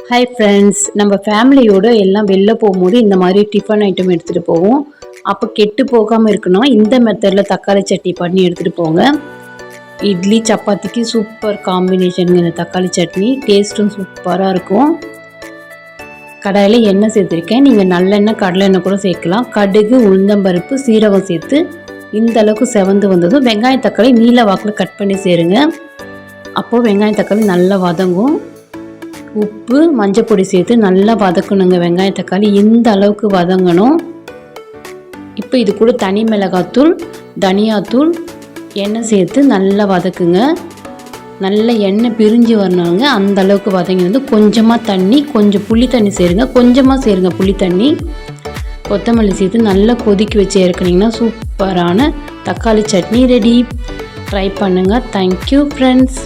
Hi friends, நம்ம ஃபேமிலியோடு எல்லாம் வெளில போகும்போது இந்த மாதிரி டிஃபன் ஐட்டம் எடுத்துகிட்டு போவோம். அப்போ கெட்டு போகாமல் இருக்கணும், இந்த மெத்தடில் தக்காளி சட்னி பண்ணி எடுத்துகிட்டு போங்க. இட்லி சப்பாத்திக்கு சூப்பர் காம்பினேஷனுங்க இந்த தக்காளி சட்னி. டேஸ்ட்டும் சூப்பராக இருக்கும். கடாயில் எண்ணெய் சேர்த்துருக்கேன். நீங்கள் நல்லெண்ணெய் கடலை எண்ணெய் கூட சேர்க்கலாம். கடுகு, உளுந்தம்பருப்பு, சீரகம் சேர்த்து இந்த அளவுக்கு செவந்து வந்ததும் வெங்காயம் தக்காளி நீல வாக்கில் கட் பண்ணி சேருங்க. அப்போது வெங்காயம் தக்காளி நல்லா வதங்கும். உப்பு, மஞ்சள் பொடி சேர்த்து நல்லா வதக்கணுங்க. வெங்காயம் தக்காளி இந்த அளவுக்கு வதங்கணும். இப்போ இது கூட தனி மிளகாத்தூள், தனியாத்தூள், எண்ணெய் சேர்த்து நல்லா வதக்குங்க. நல்ல எண்ணெய் பிரிஞ்சு வரணுங்க. அந்த அளவுக்கு வதங்கி வந்து கொஞ்சமாக தண்ணி, கொஞ்சம் புளி தண்ணி சேருங்க. கொஞ்சமாக சேருங்க புளி தண்ணி. கொத்தமல்லி சேர்த்து நல்லா கொதிக்க வச்சு இறக்குனீங்கன்னா சூப்பரான தக்காளி சட்னி ரெடி. ட்ரை பண்ணுங்கள். Thank you friends.